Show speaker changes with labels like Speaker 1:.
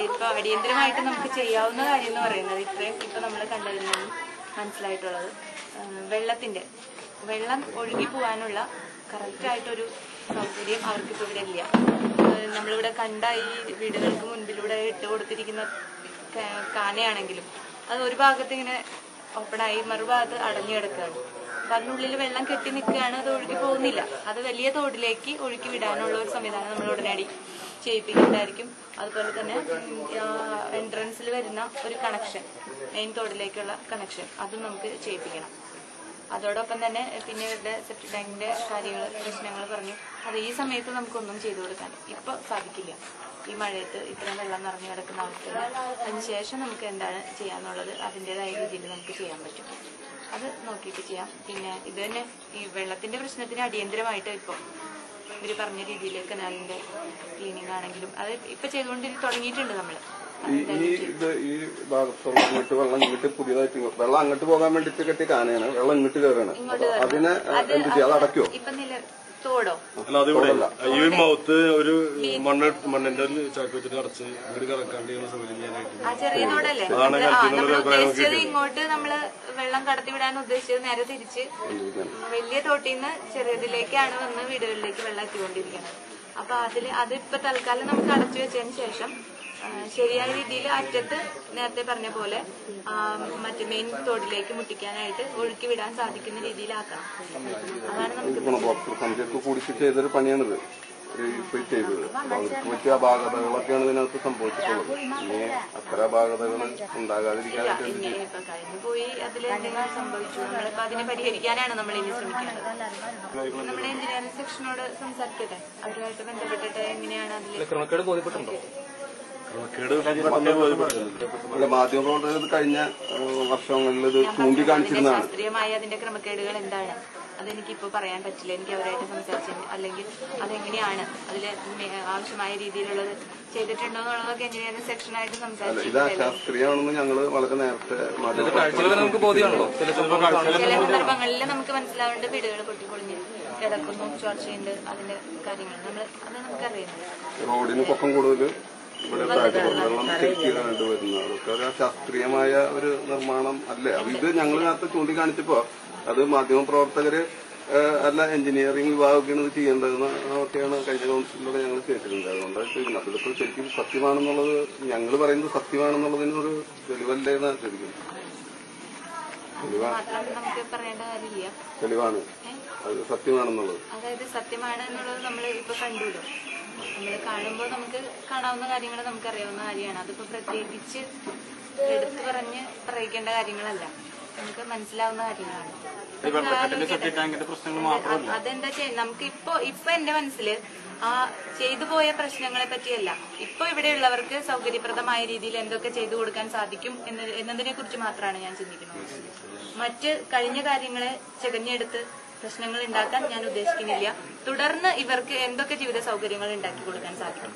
Speaker 1: ഇപ്പൊ അടിയന്തരമായിട്ട് നമുക്ക് ചെയ്യാവുന്ന കാര്യം എന്ന് പറയുന്നത് ഇത്രയും ഇപ്പൊ നമ്മൾ കണ്ടതിൽ നിന്നും മനസ്സിലായിട്ടുള്ളത് വെള്ളം ഒഴുകി പോകാനുള്ള കറക്റ്റായിട്ടൊരു സൗകര്യം അവർക്കിപ്പോ ഇവിടെ ഇല്ല. നമ്മളിവിടെ കണ്ട ഈ വീടുകൾക്ക് മുൻപിലൂടെ ഇട്ട് കൊടുത്തിരിക്കുന്ന കാനയാണെങ്കിലും അത് ഒരു ഭാഗത്ത് ഇങ്ങനെ ഓപ്പണായി മറുഭാഗത്ത് അടഞ്ഞു കിടക്കുകയാണ്. അപ്പൊ അതിനുള്ളിൽ വെള്ളം കെട്ടി നിൽക്കുകയാണ്, അത് ഒഴുകി പോകുന്നില്ല. അത് വലിയ തോടിലേക്ക് ഒഴുക്കി വിടാനുള്ള ഒരു സംവിധാനം നമ്മൾ ഉടനടി ചെയ്യിപ്പിക്കേണ്ടതായിരിക്കും. അതുപോലെ തന്നെ എൻട്രൻസിൽ വരുന്ന ഒരു കണക്ഷൻ, മെയിൻ തോടിലേക്കുള്ള കണക്ഷൻ, അതും നമുക്ക് ചെയ്യിപ്പിക്കണം. അതോടൊപ്പം തന്നെ പിന്നെ ഇവരുടെ സെപ്റ്റിക് ടാങ്കിന്റെ പ്രശ്നങ്ങൾ പറഞ്ഞു. അത് ഈ സമയത്ത് നമുക്കൊന്നും ചെയ്തു കൊടുക്കാൻ ഇപ്പൊ സാധിക്കില്ല. ഈ മഴയത്ത് ഇത്രയും വെള്ളം നിറഞ്ഞു കിടക്കുന്ന അവസ്ഥയിൽ അതിനുശേഷം നമുക്ക് എന്താണ് ചെയ്യാന്നുള്ളത് അതിൻ്റെതായ രീതിയിൽ നമുക്ക് ചെയ്യാൻ പറ്റും. അത് നോക്കിയിട്ട് ചെയ്യാം. പിന്നെ ഇത് തന്നെ ഈ വെള്ളത്തിന്റെ പ്രശ്നത്തിന് അടിയന്തരമായിട്ട് ഇപ്പൊ ഇവര് പറഞ്ഞ രീതിയിൽ കനാലിന്റെ ക്ലീനിങ് ആണെങ്കിലും അത് ഇപ്പൊ തുടങ്ങിയിട്ടുണ്ട് നമ്മള്.
Speaker 2: ഈ ഭാഗത്തുള്ള ഇങ്ങോട്ട് വെള്ളം ഇങ്ങോട്ട് പുതിയതായിട്ട് വെള്ളം അങ്ങോട്ട് പോകാൻ വേണ്ടിട്ട് കെട്ടിയ കാനയാണ്, വെള്ളം ഇങ്ങോട്ട് കയറാണ്. അതിനെ എന്ത് ചെയ്യും? അത് അടയ്ക്കോ?
Speaker 1: തോടോ?
Speaker 3: അല്ല, അതിവിടെ ഈ മൗത്ത് ഒരു മണ്ണിന്റെ ഒരു ചാക്ക് വെച്ചിട്ട് അടച്ച് വീട് കറക്കാണ്ട് സൗകര്യം
Speaker 1: ഉദ്ദേശിച്ചത് ഇങ്ങോട്ട് നമ്മള് വെള്ളം കടത്തിവിടാൻ ഉദ്ദേശിച്ചത് നേരെ തിരിച്ച് വലിയ തോട്ടിന്ന് ചെറിയതിലേക്കാണ് വന്ന് വീടുകളിലേക്ക് വെള്ളം എത്തിക്കൊണ്ടിരിക്കുന്നത്. അപ്പൊ അതിപ്പോ തൽക്കാലം നമുക്ക് അടച്ചു വെച്ചതിന് ശേഷം ശരിയായ രീതിയിൽ അറ്റത്ത് നേരത്തെ പറഞ്ഞ പോലെ മറ്റു മെയിൻ തോടിലേക്ക് മുട്ടിക്കാനായിട്ട് ഒഴുക്കി വിടാൻ സാധിക്കുന്ന രീതിയിലാക്കാം. അതാണ് നമുക്ക്
Speaker 2: കൂടിച്ച് ചെയ്തൊരു പണിയാണിത് ഇപ്പൊ ചെയ്തത്. അവർക്ക് പറ്റിയ അപാകതകളൊക്കെയാണ് ഇതിനകത്ത് സംഭവിച്ചിട്ടുള്ളത്. ഇനി അത്ര അപാകതകൾ ഉണ്ടാകാതിരിക്കാനായിട്ട്
Speaker 1: കഴിഞ്ഞു പോയി അതിലെന്തെങ്കിലും സംഭവിച്ചു. നമ്മളിപ്പോ അതിനെ പരിഹരിക്കാനാണ് നമ്മൾ ഇനി ശ്രമിക്കേണ്ടത്. നമ്മുടെ എഞ്ചിനീയറിംഗ് സെക്ഷനോട് സംസാരിക്കട്ടെ, അവരുമായിട്ട് ബന്ധപ്പെട്ടിട്ട് എങ്ങനെയാണ് അതിൽ
Speaker 2: മാധ്യമപ്രവർത്തകർ കഴിഞ്ഞ വർഷങ്ങളിൽ ഇത് ചൂണ്ടിക്കാണിച്ചിരുന്നതാണ്.
Speaker 1: ശാസ്ത്രീയമായ അതിന്റെ ക്രമക്കേടുകൾ എന്താണ് അതെനിക്കിപ്പോ പറയാൻ പറ്റില്ല. എനിക്ക് അവരായിട്ട് സംസാരിച്ചു, അല്ലെങ്കിൽ അതെങ്ങനെയാണ് അതില് ആവശ്യമായ രീതിയിലുള്ളത് ചെയ്തിട്ടുണ്ടോ എന്നുള്ളതൊക്കെ എഞ്ചിനീയറിംഗ് സെക്ഷനായിട്ട് സംസാരിച്ചു.
Speaker 2: ഇത് അശാസ്ത്രീയമാണെന്ന് ഞങ്ങള് വളരെ നേരത്തെ
Speaker 1: ചില സന്ദർഭങ്ങളിൽ നമുക്ക് മനസ്സിലാവേണ്ട വീടുകൾ പൊട്ടിപ്പൊളിഞ്ഞ് കിടക്കുന്നു, ചോർച്ചയുണ്ട്, അതിന്റെ കാര്യങ്ങൾ അത് നമുക്കറിയുന്നത്.
Speaker 2: റോഡിന് പൊക്കം കൂടുതൽ ഇവിടെ വെള്ളം ശരിക്കാണ്ട് വരുന്നത് അതൊക്കെ ഒരു ശാസ്ത്രീയമായ ഒരു നിർമ്മാണം അല്ലേ? ഇത് ഞങ്ങൾ നേരത്തെ ചൂണ്ടിക്കാണിച്ചപ്പോ അത് മാധ്യമപ്രവർത്തകര് അല്ല എഞ്ചിനീയറിംഗ് വിഭാഗമൊക്കെയാണ് ഇത് ചെയ്യേണ്ടതെന്ന് ഒക്കെയാണ് കഴിഞ്ഞ കൗൺസിലിലൂടെ ഞങ്ങൾ കേട്ടിട്ടുണ്ട്. അതുകൊണ്ടാണ് ചോദിക്കുന്നത്. അതിലിപ്പോൾ ശരിക്കും സത്യമാണെന്നുള്ളത് ഞങ്ങൾ പറയുന്നത് സത്യമാണെന്നുള്ളതിനൊരു തെളിവല്ലേന്ന് ചോദിക്കുന്നു. തെളിവാണ് അത് സത്യമാണെന്നുള്ളത്.
Speaker 1: അതായത് സത്യമാണ് എന്നുള്ളത് നമ്മൾ ഇപ്പൊ കണ്ടുല്ലോ. നമ്മൾ കാണുമ്പോൾ നമുക്ക് കാണാവുന്ന കാര്യങ്ങൾ നമുക്കറിയാവുന്ന കാര്യമാണ്. അതിപ്പോ പ്രത്യേകിച്ച് എടുത്തു പറഞ്ഞ് പറയിക്കേണ്ട കാര്യങ്ങളല്ല, നമുക്ക് മനസ്സിലാവുന്ന കാര്യങ്ങളാണ്. അതെന്താ നമുക്ക് ഇപ്പൊ എന്റെ മനസ്സിൽ ആ ചെയ്തു പോയ പ്രശ്നങ്ങളെ പറ്റിയല്ല, ഇപ്പൊ ഇവിടെയുള്ളവർക്ക് സൗകര്യപ്രദമായ രീതിയിൽ എന്തൊക്കെ ചെയ്തു കൊടുക്കാൻ സാധിക്കും എന്നതിനെ കുറിച്ച് മാത്രമാണ് ഞാൻ ചിന്തിക്കുന്നത്. മറ്റ് കഴിഞ്ഞ കാര്യങ്ങളെ ചെകഞ്ഞെടുത്ത് പ്രശ്നങ്ങൾ ഉണ്ടാക്കാൻ ഞാൻ ഉദ്ദേശിക്കുന്നില്ല. തുടർന്ന് ഇവർക്ക് എന്തൊക്കെ ജീവിത സൗകര്യങ്ങൾ ഉണ്ടാക്കി കൊടുക്കാൻ സാധിക്കും.